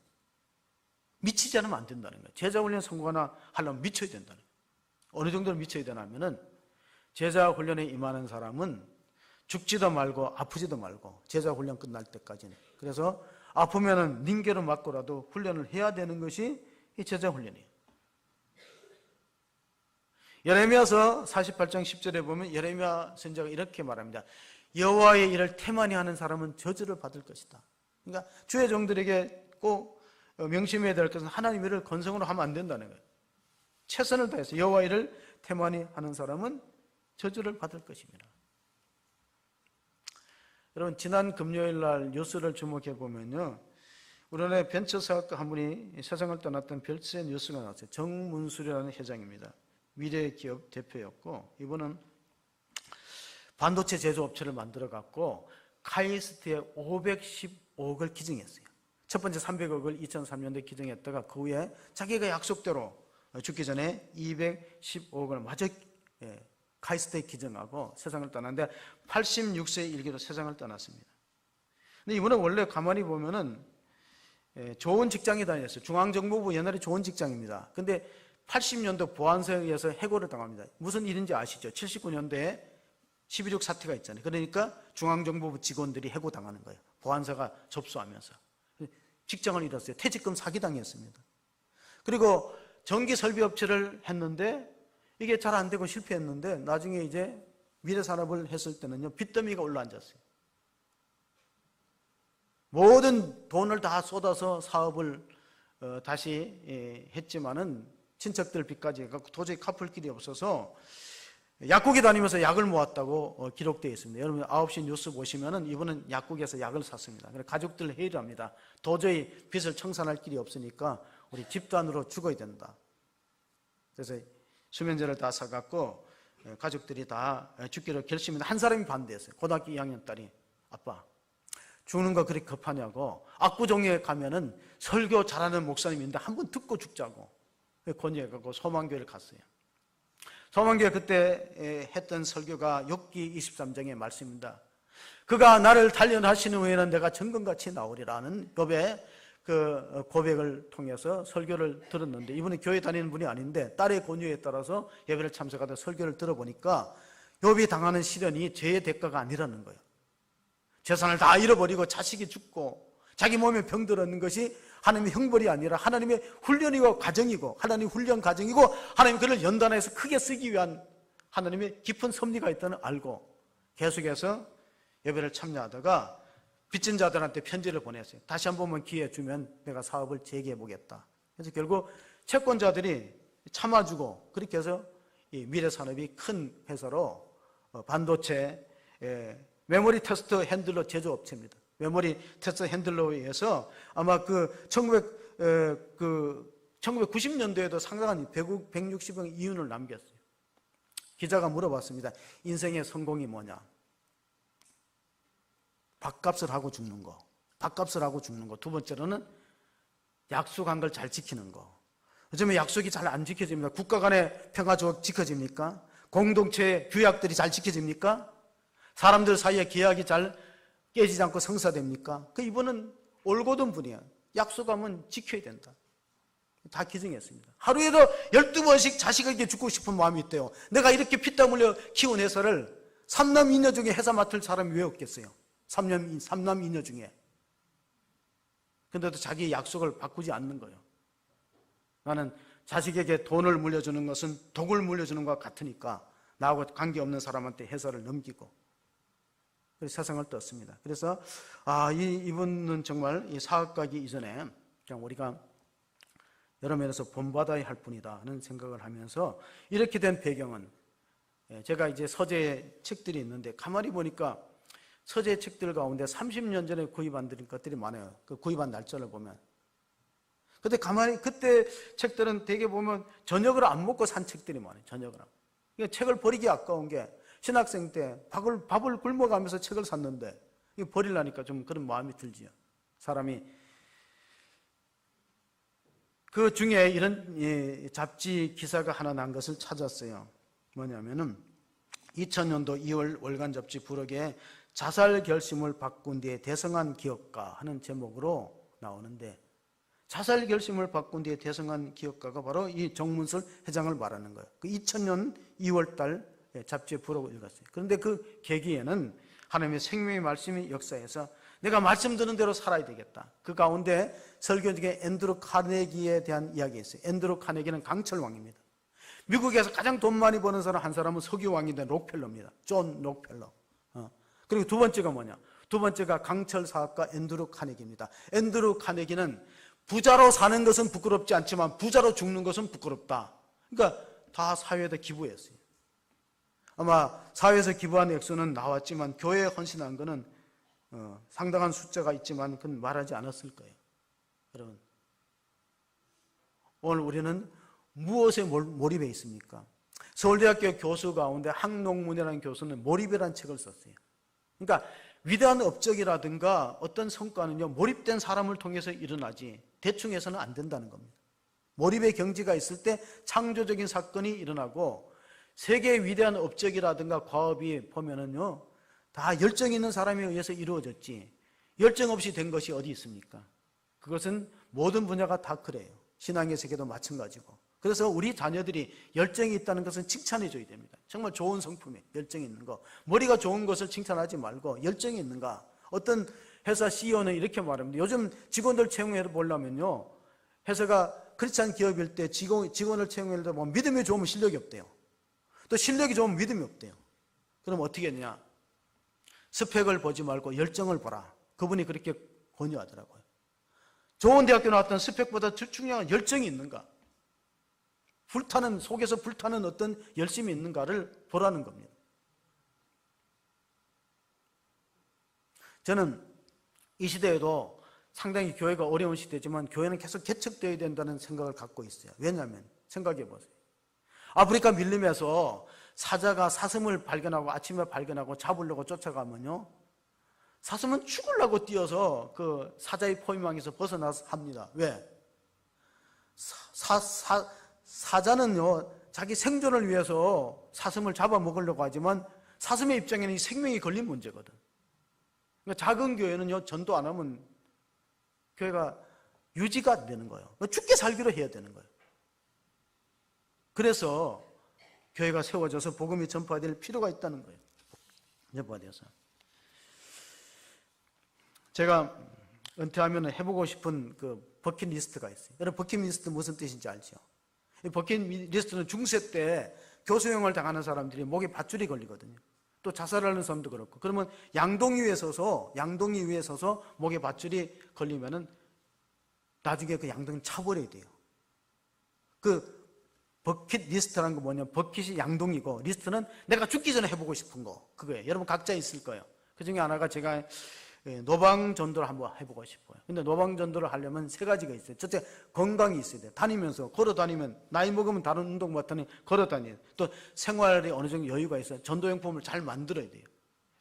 미치지 않으면 안 된다는 거예요. 제자훈련 성공하나 하려면 미쳐야 된다는 거예요. 어느 정도로 미쳐야 되냐면은, 제자훈련에 임하는 사람은 죽지도 말고 아프지도 말고 제자훈련 끝날 때까지는. 그래서 아프면은 링게로 맞고라도 훈련을 해야 되는 것이 이 제자훈련이에요. 예레미야서 48장 10절에 보면 예레미야 선지자가 이렇게 말합니다. 여호와의 일을 태만히 하는 사람은 저주를 받을 것이다. 그러니까 주의 종들에게 꼭 명심해야 될 것은 하나님의 일을 건성으로 하면 안 된다는 거예요. 최선을 다해서 여호와의 일을 태만히 하는 사람은 저주를 받을 것입니다. 여러분, 지난 금요일 날 뉴스를 주목해 보면요, 우리나라 벤처사업가 한 분이 세상을 떠났던 별세 뉴스가 나왔어요. 정문술이라는 회장입니다. 미래기업 대표였고, 이분은 반도체 제조업체를 만들어 갖고 카이스트에 515억을 기증했어요. 첫 번째 300억을 2003년도에 기증했다가 그 후에 자기가 약속대로 죽기 전에 215억을 마저 카이스트에 기증하고 세상을 떠났는데 86세 일기로 세상을 떠났습니다. 근데 이분은 원래 가만히 보면은 좋은 직장에 다녔어요. 중앙정보부 옛날에 좋은 직장입니다. 근데 80년도 보안사에서 해고를 당합니다. 무슨 일인지 아시죠? 79년도에 12.6 사태가 있잖아요. 그러니까 중앙정보부 직원들이 해고당하는 거예요. 보안사가 접수하면서. 직장을 잃었어요. 퇴직금 사기당했습니다. 그리고 전기설비업체를 했는데 이게 잘 안 되고 실패했는데 나중에 이제 미래산업을 했을 때는요, 빚더미가 올라앉았어요. 모든 돈을 다 쏟아서 사업을 다시 했지만은 친척들 빚까지 해갖고 도저히 갚을 길이 없어서 약국에 다니면서 약을 모았다고 기록되어 있습니다. 여러분 9시 뉴스 보시면은 이분은 약국에서 약을 샀습니다. 그래서 가족들 회의를 합니다. 도저히 빚을 청산할 길이 없으니까 우리 집단으로 죽어야 된다. 그래서 수면제를 다 사갖고 가족들이 다 죽기로 결심했는데 한 사람이 반대했어요. 고등학교 2학년 딸이, 아빠 죽는 거 그렇게 급하냐고, 압구정에 가면은 설교 잘하는 목사님이 있는데 한번 듣고 죽자고 권유해갖고 소망교회를 갔어요. 소망교회 그때 했던 설교가 욥기 23장의 말씀입니다. 그가 나를 단련하시는 후에는 내가 정금같이 나오리라는 욥의 그 고백을 통해서 설교를 들었는데, 이분은 교회 다니는 분이 아닌데 딸의 권유에 따라서 예배를 참석하다 설교를 들어보니까 욥이 당하는 시련이 죄의 대가가 아니라는 거예요. 재산을 다 잃어버리고 자식이 죽고 자기 몸에 병들었는 것이 하나님의 형벌이 아니라 하나님의 훈련이고 과정이고, 하나님의 훈련 과정이고, 하나님 그를 연단해서 크게 쓰기 위한 하나님의 깊은 섭리가 있다는 알고 계속해서 예배를 참여하다가 빚진 자들한테 편지를 보냈어요. 다시 한 번만 기회 주면 내가 사업을 재개해 보겠다. 그래서 결국 채권자들이 참아주고, 그렇게 해서 이 미래산업이 큰 회사로 반도체 메모리 테스트 핸들러 제조업체입니다. 메모리 테스트 핸들러에 의해서 아마 1990년도에도 상당한 160억 이윤을 남겼어요. 기자가 물어봤습니다. 인생의 성공이 뭐냐? 밥값을 하고 죽는 거. 밥값을 하고 죽는 거. 두 번째로는 약속한 걸 잘 지키는 거. 요즘에 약속이 잘 안 지켜집니다. 국가 간의 평화 조약 지켜집니까? 공동체 규약들이 잘 지켜집니까? 사람들 사이에 계약이 잘 깨지지 않고 성사됩니까? 이분은 올곧은 분이야. 약속하면 지켜야 된다. 다 기증했습니다. 하루에도 12번씩 자식에게 죽고 싶은 마음이 있대요. 내가 이렇게 피땀 흘려 키운 회사를 3남 2녀 중에 회사 맡을 사람이 왜 없겠어요? 3남 2녀 중에. 근데도 자기 약속을 바꾸지 않는 거예요. 나는 자식에게 돈을 물려주는 것은 독을 물려주는 것과 같으니까 나하고 관계없는 사람한테 회사를 넘기고 세상을 떴습니다. 그래서 이분은 정말 이 사업가기 이전에 그냥 우리가 여러 면에서 본받아야 할 분이다 하는 생각을 하면서, 이렇게 된 배경은, 제가 이제 서재 책들이 있는데 가만히 보니까 서재 책들 가운데 30년 전에 구입한 것들이 많아요. 그 구입한 날짜를 보면. 근데 그때 책들은 대개 보면 저녁을 안 먹고 산 책들이 많아요. 저녁을 안 먹고. 그러니까 책을 버리기 아까운 게, 신학생 때 밥을 굶어가면서 책을 샀는데 이거 버리려니까 좀 그런 마음이 들지요. 사람이. 그 중에 이런 잡지 기사가 하나 난 것을 찾았어요. 뭐냐면은 2000년도 2월 월간 잡지 부록에 자살 결심을 바꾼 뒤에 대성한 기업가 하는 제목으로 나오는데, 자살 결심을 바꾼 뒤에 대성한 기업가가 바로 이 정문설 회장을 말하는 거예요. 그 2000년 2월 달 잡지에 부록을 읽었어요. 그런데 그 계기에는 하나님의 생명의 말씀이 역사해서 내가 말씀 드는 대로 살아야 되겠다. 그 가운데 설교 중에 앤드루 카네기에 대한 이야기가 있어요. 앤드루 카네기는 강철왕입니다. 미국에서 가장 돈 많이 버는 사람 한 사람은 석유왕인데 록펠러입니다. 존 록펠러. 그리고 두 번째가 뭐냐? 두 번째가 강철 사업가 앤드루 카네기입니다. 앤드루 카네기는 부자로 사는 것은 부끄럽지 않지만 부자로 죽는 것은 부끄럽다. 그러니까 다 사회에다 기부했어요. 아마 사회에서 기부한 액수는 나왔지만 교회에 헌신한 것은 상당한 숫자가 있지만 그건 말하지 않았을 거예요. 여러분, 오늘 우리는 무엇에 몰입해 있습니까? 서울대학교 교수 가운데 항농문이라는 교수는 몰입이라는 책을 썼어요. 그러니까 위대한 업적이라든가 어떤 성과는요, 몰입된 사람을 통해서 일어나지 대충 해서는 안 된다는 겁니다. 몰입의 경지가 있을 때 창조적인 사건이 일어나고, 세계의 위대한 업적이라든가 과업이 보면은요, 다 열정 있는 사람에 의해서 이루어졌지 열정 없이 된 것이 어디 있습니까? 그것은 모든 분야가 다 그래요. 신앙의 세계도 마찬가지고. 그래서 우리 자녀들이 열정이 있다는 것은 칭찬해 줘야 됩니다. 정말 좋은 성품이에요. 열정이 있는 거. 머리가 좋은 것을 칭찬하지 말고 열정이 있는가. 어떤 회사 CEO는 이렇게 말합니다. 요즘 직원들 채용해 보려면요, 회사가 크리스찬 기업일 때 직원을 채용할 때 보면 믿음이 좋으면 실력이 없대요. 또 실력이 좋으면 믿음이 없대요. 그럼 어떻게 했냐? 스펙을 보지 말고 열정을 보라. 그분이 그렇게 권유하더라고요. 좋은 대학교 나왔던 스펙보다 중요한 열정이 있는가? 속에서 불타는 어떤 열심이 있는가를 보라는 겁니다. 저는 이 시대에도 상당히 교회가 어려운 시대지만 교회는 계속 개척되어야 된다는 생각을 갖고 있어요. 왜냐하면 생각해 보세요. 아프리카 밀림에서 사자가 사슴을 발견하고 아침에 발견하고 잡으려고 쫓아가면요, 사슴은 죽으려고 뛰어서 그 사자의 포위망에서 벗어나서 합니다. 왜? 사자는요, 자기 생존을 위해서 사슴을 잡아먹으려고 하지만 사슴의 입장에는 이 생명이 걸린 문제거든. 그러니까 작은 교회는요, 전도 안 하면 교회가 유지가 안 되는 거예요. 죽게 살기로 해야 되는 거예요. 그래서 교회가 세워져서 복음이 전파될 필요가 있다는 거예요. 전파돼서. 제가 은퇴하면 해보고 싶은 그 버킷리스트가 있어요. 여러분 버킷리스트 무슨 뜻인지 알죠? 이 버킷리스트는 중세 때 교수형을 당하는 사람들이 목에 밧줄이 걸리거든요. 또 자살하는 사람도 그렇고. 그러면 양동이 위에 서서 목에 밧줄이 걸리면은 나중에 그 양동이를 차버려야 돼요. 그 버킷리스트라는 거 뭐냐면 버킷이 양동이고 리스트는 내가 죽기 전에 해보고 싶은 거 그거예요. 여러분 각자 있을 거예요. 그 중에 하나가 제가 노방전도를 한번 해보고 싶어요. 근데 노방전도를 하려면 세 가지가 있어요. 첫째, 건강이 있어야 돼요. 다니면서 걸어 다니면 나이 먹으면 다른 운동 못하니 걸어 다니요. 또 생활에 어느 정도 여유가 있어요. 전도용품을 잘 만들어야 돼요.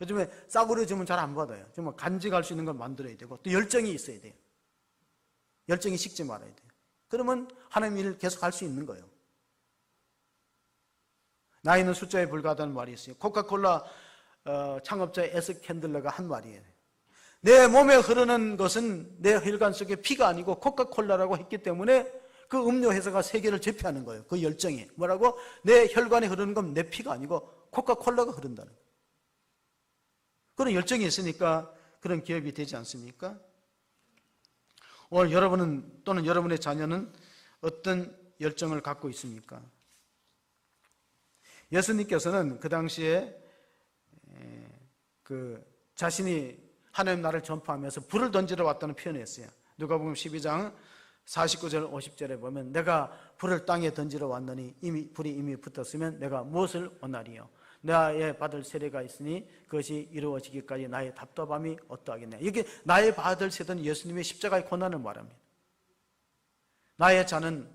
요즘에 싸구려 주면 잘 안 받아요. 정말 간직할 수 있는 걸 만들어야 되고 또 열정이 있어야 돼요. 열정이 식지 말아야 돼요. 그러면 하나님 일을 계속 할 수 있는 거예요. 나이는 숫자에 불과하다는 말이 있어요. 코카콜라 창업자 에스 캔들러가 한 말이에요. 내 몸에 흐르는 것은 내 혈관 속에 피가 아니고 코카콜라라고 했기 때문에 그 음료 회사가 세계를 제패하는 거예요. 그 열정이 뭐라고? 내 혈관에 흐르는 건 내 피가 아니고 코카콜라가 흐른다는 거예요. 그런 열정이 있으니까 그런 기업이 되지 않습니까? 오늘 여러분은 또는 여러분의 자녀는 어떤 열정을 갖고 있습니까? 예수님께서는 그 당시에 그 자신이 하나님 나라를 전파하면서 불을 던지러 왔다는 표현을 했어요. 누가복음 12장 49절 50절에 보면 내가 불을 땅에 던지러 왔느니 불이 이미 붙었으면 내가 무엇을 원하리요? 나의 받을 세례가 있으니 그것이 이루어지기까지 나의 답답함이 어떠하겠냐. 이게 나의 받을 세례는 예수님의 십자가의 고난을 말합니다. 나의 잔은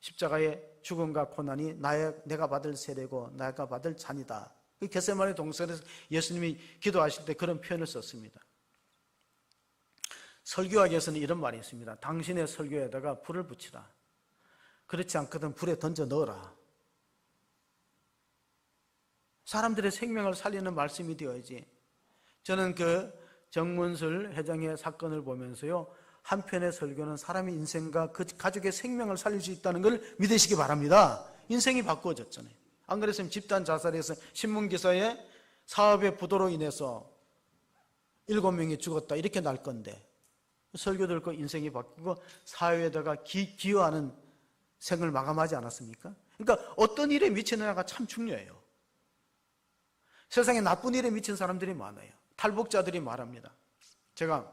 십자가의 죽음과 고난이 내가 받을 세례고 내가 받을 잔이다. 겟세마네 동산에서 예수님이 기도하실 때 그런 표현을 썼습니다. 설교학에서는 이런 말이 있습니다. 당신의 설교에다가 불을 붙이라. 그렇지 않거든 불에 던져 넣어라. 사람들의 생명을 살리는 말씀이 되어야지. 저는 그 정문술 회장의 사건을 보면서요, 한편의 설교는 사람의 인생과 그 가족의 생명을 살릴 수 있다는 걸 믿으시기 바랍니다. 인생이 바꾸어졌잖아요. 안 그랬으면 집단 자살에서 신문기사에 사업의 부도로 인해서 7명이 죽었다 이렇게 날 건데, 설교 듣고 인생이 바뀌고 사회에다가 기여하는 생을 마감하지 않았습니까? 그러니까 어떤 일에 미치느냐가 참 중요해요. 세상에 나쁜 일에 미친 사람들이 많아요. 탈북자들이 말합니다. 제가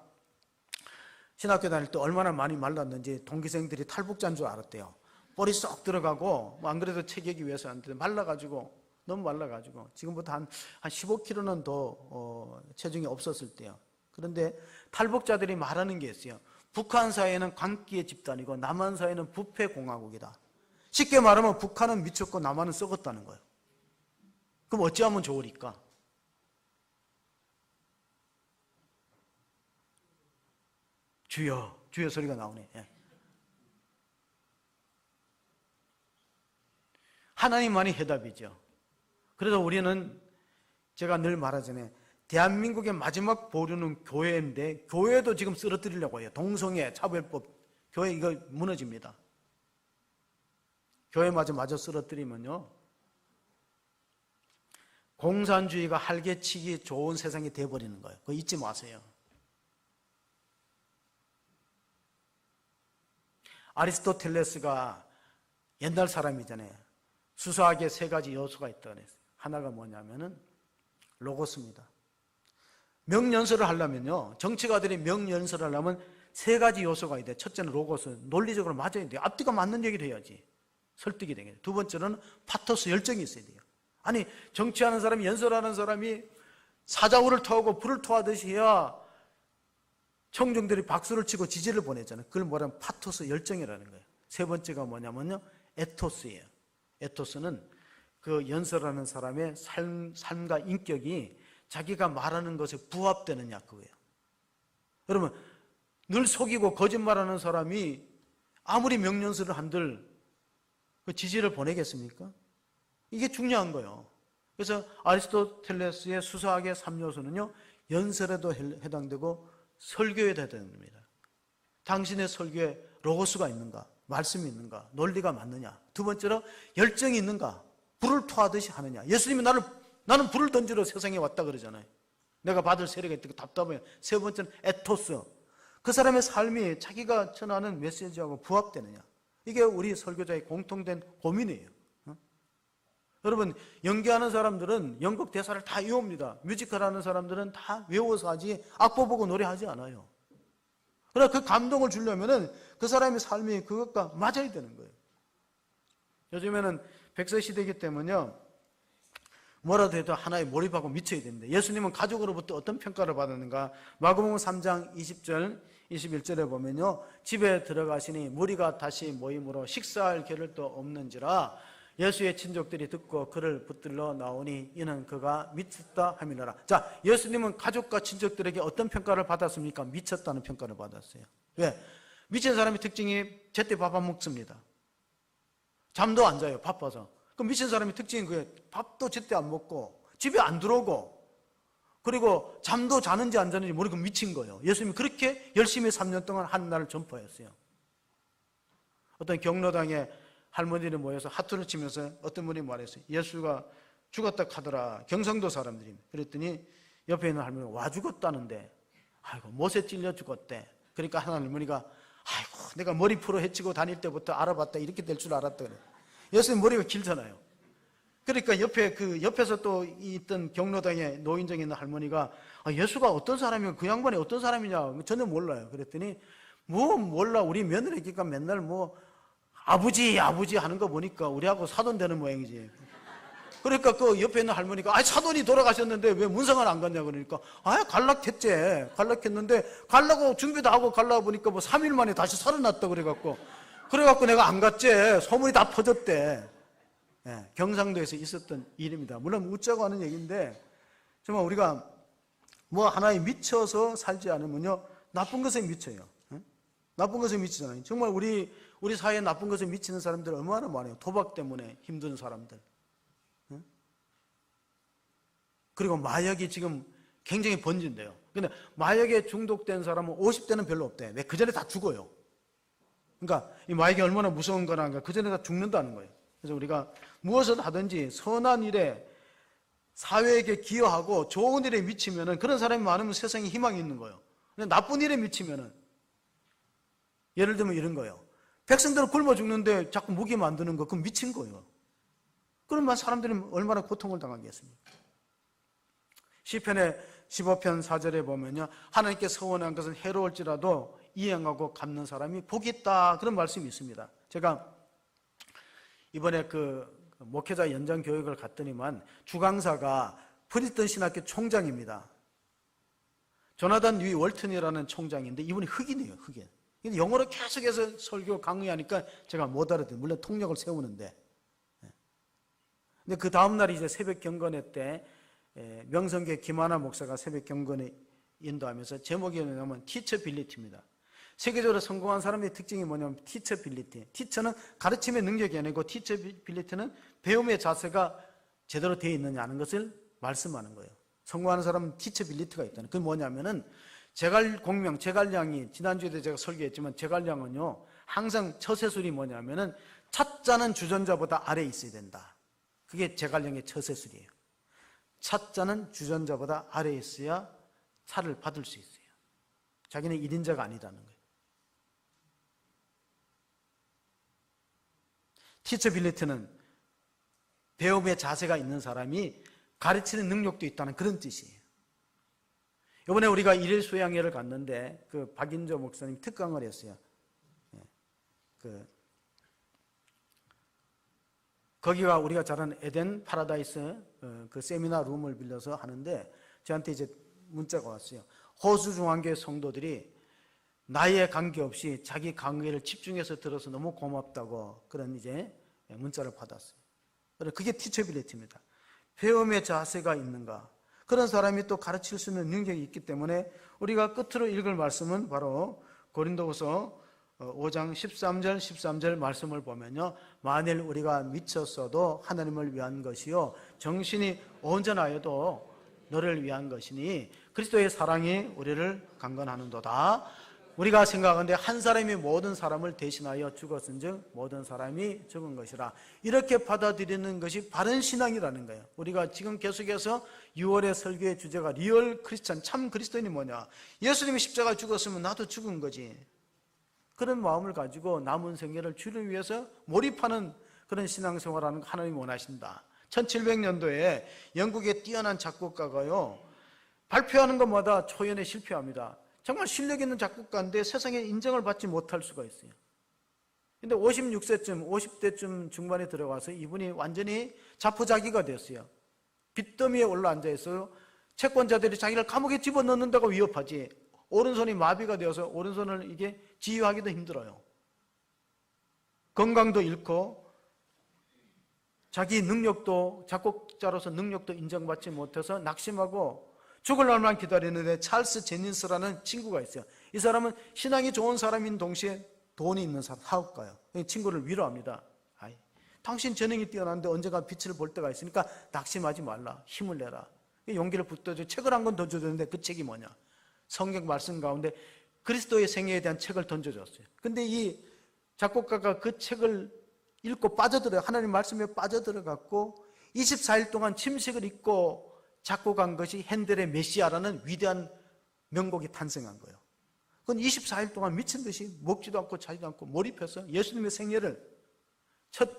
신학교 다닐 때 얼마나 많이 말랐는지 동기생들이 탈북자인 줄 알았대요. 볼이 쏙 들어가고, 안 그래도 체격이 위해서 안 돼. 말라가지고, 너무 말라가지고, 지금부터 한 15kg는 더 체중이 없었을 때요. 그런데 탈북자들이 말하는 게 있어요. 북한 사회는 광기의 집단이고 남한 사회는 부패공화국이다. 쉽게 말하면 북한은 미쳤고 남한은 썩었다는 거예요. 그럼 어찌하면 좋으리까? 주여, 주여 소리가 나오네. 예. 하나님만이 해답이죠. 그래서 우리는 제가 늘 말하잖아요. 대한민국의 마지막 보루는 교회인데 교회도 지금 쓰러뜨리려고 해요. 동성애, 차별법, 교회 이거 무너집니다. 교회마저 쓰러뜨리면요, 공산주의가 활개치기 좋은 세상이 돼버리는 거예요. 그거 잊지 마세요. 아리스토텔레스가 옛날 사람이잖아요. 수사학에 3가지 요소가 있다고 그랬어요. 하나가 뭐냐면은 로고스입니다. 명연설을 하려면요, 정치가들이 명연설을 하려면 3가지 요소가 있대요. 첫째는 로고스, 논리적으로 맞아야 돼요. 앞뒤가 맞는 얘기를 해야지 설득이 되겠죠. 두 번째는 파토스, 열정이 있어야 돼요. 아니, 정치하는 사람이, 연설하는 사람이 사자우를 토하고 불을 토하듯이 해야 청중들이 박수를 치고 지지를 보내잖아요. 그걸 뭐라면 파토스, 열정이라는 거예요. 세 번째가 뭐냐면요, 에토스예요. 에토스는 그 연설하는 사람의 삶과 인격이 자기가 말하는 것에 부합되느냐, 그거예요. 여러분, 늘 속이고 거짓말하는 사람이 아무리 명연설을 한들 그 지지를 보내겠습니까? 이게 중요한 거예요. 그래서 아리스토텔레스의 수사학의 3요소는요, 연설에도 해당되고 설교에도 해당됩니다. 당신의 설교에 로고스가 있는가? 말씀이 있는가? 논리가 맞느냐? 두 번째로 열정이 있는가? 불을 토하듯이 하느냐? 예수님이 나는 불을 던지러 세상에 왔다 그러잖아요. 내가 받을 세례가 있다고 답답해요. 세 번째는 에토스. 그 사람의 삶이 자기가 전하는 메시지하고 부합되느냐. 이게 우리 설교자의 공통된 고민이에요. 여러분, 연기하는 사람들은 연극 대사를 다 외웁니다. 뮤지컬 하는 사람들은 다 외워서 하지 악보 보고 노래하지 않아요. 그러나 그 감동을 주려면은 그 사람의 삶이 그것과 맞아야 되는 거예요. 요즘에는 백세 시대이기 때문에요, 뭐라도 해도 하나에 몰입하고 미쳐야 됩니다. 예수님은 가족으로부터 어떤 평가를 받았는가? 마가복음 3장 20절 21절에 보면요, 집에 들어가시니 무리가 다시 모임으로 식사할 겨를도 없는지라 예수의 친족들이 듣고 그를 붙들러 나오니 이는 그가 미쳤다 하미니라. 자, 예수님은 가족과 친족들에게 어떤 평가를 받았습니까? 미쳤다는 평가를 받았어요. 왜? 미친 사람의 특징이 제때 밥 안 먹습니다. 잠도 안 자요, 바빠서. 그럼 미친 사람의 특징이 그게 밥도 제때 안 먹고 집에 안 들어오고 그리고 잠도 자는지 안 자는지 모르고 미친 거예요. 예수님이 그렇게 열심히 3년 동안 하나님을 전파했어요. 어떤 경로당에 할머니들이 모여서 하투를 치면서 어떤 분이 말했어요. 예수가 죽었다 하더라. 경상도 사람들이. 그랬더니 옆에 있는 할머니가 와 죽었다는데, 아이고 못에 찔려 죽었대. 그러니까 하나 할머니가 아이고 내가 머리 풀어 헤치고 다닐 때부터 알아봤다. 이렇게 될 줄 알았다 그래. 예수님 머리가 길잖아요. 그러니까 옆에서 또 있던 경로당에 노인정에 있는 할머니가 예수가 어떤 사람이고 그 양반이 어떤 사람이냐 전혀 몰라요. 그랬더니 뭐 몰라, 우리 며느리니까 맨날 뭐 아버지 하는 거 보니까 우리하고 사돈되는 모양이지. 그러니까 그 옆에 있는 할머니가 사돈이 돌아가셨는데 왜 문상을 안 갔냐 그러니까 갈락했지. 갈락했는데 갈라고 준비도 하고 갈라고 보니까 뭐 3일 만에 다시 살아났다 그래갖고 내가 안 갔지. 소문이 다 퍼졌대. 예, 경상도에서 있었던 일입니다. 물론 웃자고 하는 얘기인데 정말 우리가 뭐 하나에 미쳐서 살지 않으면요 나쁜 것에 미쳐요. 나쁜 것에 미치잖아요. 정말 우리 사회에 나쁜 것에 미치는 사람들 얼마나 많아요. 도박 때문에 힘든 사람들. 그리고 마약이 지금 굉장히 번진대요. 근데 마약에 중독된 사람은 50대는 별로 없대. 왜? 그 전에 다 죽어요. 그러니까 이 마약이 얼마나 무서운 거나 그 전에 다 죽는다는 거예요. 그래서 우리가 무엇을 하든지 선한 일에 사회에게 기여하고 좋은 일에 미치면은 그런 사람이 많으면 세상에 희망이 있는 거예요. 근데 나쁜 일에 미치면은 예를 들면 이런 거예요. 백성들은 굶어 죽는데 자꾸 무기 만드는 거, 그건 미친 거예요. 그러면 사람들이 얼마나 고통을 당하겠습니까? 시편의 15편 4절에 보면요, 하나님께 서원한 것은 해로울지라도 이행하고 갚는 사람이 복이 있다, 그런 말씀이 있습니다. 제가 이번에 그 목회자 연장 교육을 갔더니만 주강사가 프리스턴 신학교 총장입니다. 조나단 위 월튼이라는 총장인데 이분이 흑인이에요, 흑인. 영어로 계속해서 설교 강의하니까 제가 못 알아듣어요. 물론 통역을 세우는데. 근데 그 다음날 이제 새벽 경건회 때 명성계 김하나 목사가 새벽 경건회 인도하면서 제목이 뭐냐면 티처빌리티입니다. 세계적으로 성공한 사람의 특징이 뭐냐면 티처빌리티. 티처는 가르침의 능력이 아니고 티처빌리티는 배움의 자세가 제대로 되어 있느냐 하는 것을 말씀하는 거예요. 성공하는 사람은 티처빌리티가 있다는. 그게 뭐냐면은 제갈공명, 제갈량이 지난주에도 제가 설교했지만 제갈량은요 항상 처세술이 뭐냐면은 찻자는 주전자보다 아래에 있어야 된다. 그게 제갈량의 처세술이에요. 찻자는 주전자보다 아래에 있어야 차를 받을 수 있어요. 자기는 1인자가 아니다는 거예요. 티처빌리티는 배움의 자세가 있는 사람이 가르치는 능력도 있다는 그런 뜻이에요. 이번에 우리가 일일 수양회를 갔는데 그 박인조 목사님 특강을 했어요. 거기가 우리가 잘 아는 에덴 파라다이스 그 세미나 룸을 빌려서 하는데 저한테 이제 문자가 왔어요. 호수 중앙교회 성도들이 나이에 관계없이 자기 강의를 집중해서 들어서 너무 고맙다고 그런 이제 문자를 받았어요. 그게 티처빌리티입니다. 배움의 자세가 있는가? 그런 사람이 또 가르칠 수 있는 능력이 있기 때문에 우리가 끝으로 읽을 말씀은 바로 고린도후서 5장 13절 말씀을 보면요, 만일 우리가 미쳤어도 하나님을 위한 것이요 정신이 온전하여도 너를 위한 것이니 그리스도의 사랑이 우리를 강건하는도다. 우리가 생각하는데 한 사람이 모든 사람을 대신하여 죽었은즉 모든 사람이 죽은 것이라, 이렇게 받아들이는 것이 바른 신앙이라는 거예요. 우리가 지금 계속해서 6월의 설교의 주제가 리얼 크리스찬, 참 그리스도인이 뭐냐, 예수님이 십자가에 죽었으면 나도 죽은 거지. 그런 마음을 가지고 남은 생애를 주를 위해서 몰입하는 그런 신앙생활하는 거 하나님이 원하신다. 1700년도에 영국의 뛰어난 작곡가가요, 발표하는 것마다 초연에 실패합니다. 정말 실력 있는 작곡가인데 세상에 인정을 받지 못할 수가 있어요. 근데 56세쯤 50대쯤 중반에 들어가서 이분이 완전히 자포자기가 됐어요. 빚더미에 올라앉아 있어요. 채권자들이 자기를 감옥에 집어넣는다고 위협하지, 오른손이 마비가 되어서 오른손을 이게 지휘하기도 힘들어요. 건강도 잃고 자기 능력도, 작곡자로서 능력도 인정받지 못해서 낙심하고 죽을 날만 기다리는데 찰스 제닌스라는 친구가 있어요. 이 사람은 신앙이 좋은 사람인 동시에 돈이 있는 사람, 사업가예요. 친구를 위로합니다. 당신 재능이 뛰어난데 언젠가 빛을 볼 때가 있으니까 낙심하지 말라, 힘을 내라, 용기를 붙들어줘. 책을 한 권 던져줬는데 그 책이 뭐냐, 성경 말씀 가운데 그리스도의 생애에 대한 책을 던져줬어요. 근데 이 작곡가가 그 책을 읽고 빠져들어요. 하나님 말씀에 빠져들어갔고 24일 동안 침식을 입고 작곡한 것이 핸델의 메시아라는 위대한 명곡이 탄생한 거예요. 그건 24일 동안 미친 듯이 먹지도 않고 자지도 않고 몰입해서 예수님의 생애를, 첫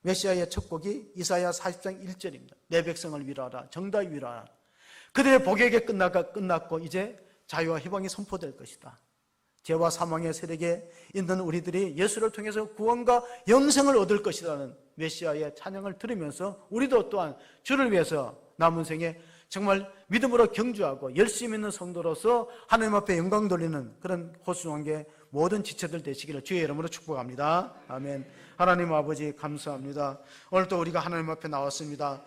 메시아의 첫 곡이 이사야 40장 1절입니다. 내 백성을 위로하라, 정다이 위로하라. 그들의 복에게 끝났고 이제 자유와 희망이 선포될 것이다. 죄와 사망의 세력에 있는 우리들이 예수를 통해서 구원과 영생을 얻을 것이라는 메시아의 찬양을 들으면서 우리도 또한 주를 위해서 남은 생에 정말 믿음으로 경주하고 열심히 있는 성도로서 하나님 앞에 영광 돌리는 그런 호수한 게 모든 지체들 되시기를 주의 이름으로 축복합니다. 아멘. 하나님 아버지 감사합니다. 오늘 또 우리가 하나님 앞에 나왔습니다.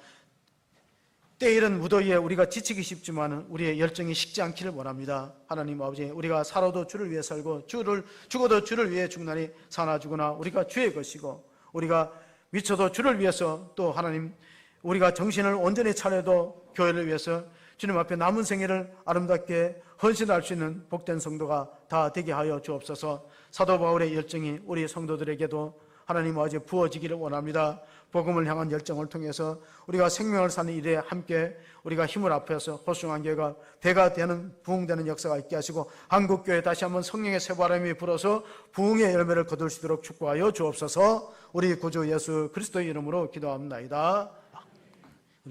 때이른 무더위에 우리가 지치기 쉽지만 우리의 열정이 식지 않기를 원합니다. 하나님 아버지, 우리가 살아도 주를 위해 살고 죽어도 주를 위해 죽나니 사나 죽으나 우리가 주의 것이고, 우리가 미쳐도 주를 위해서, 또 하나님 우리가 정신을 온전히 차려도 교회를 위해서 주님 앞에 남은 생애를 아름답게 헌신할 수 있는 복된 성도가 다 되게 하여 주옵소서. 사도 바울의 열정이 우리 성도들에게도 하나님 아버지 부어지기를 원합니다. 복음을 향한 열정을 통해서 우리가 생명을 사는 일에 함께 우리가 힘을 합해서 호숭한 교회가 배가 되는, 부흥되는 역사가 있게 하시고 한국교회 다시 한번 성령의 새바람이 불어서 부흥의 열매를 거둘 수 있도록 축복하여 주옵소서. 우리 구주 예수 그리스도의 이름으로 기도합니다.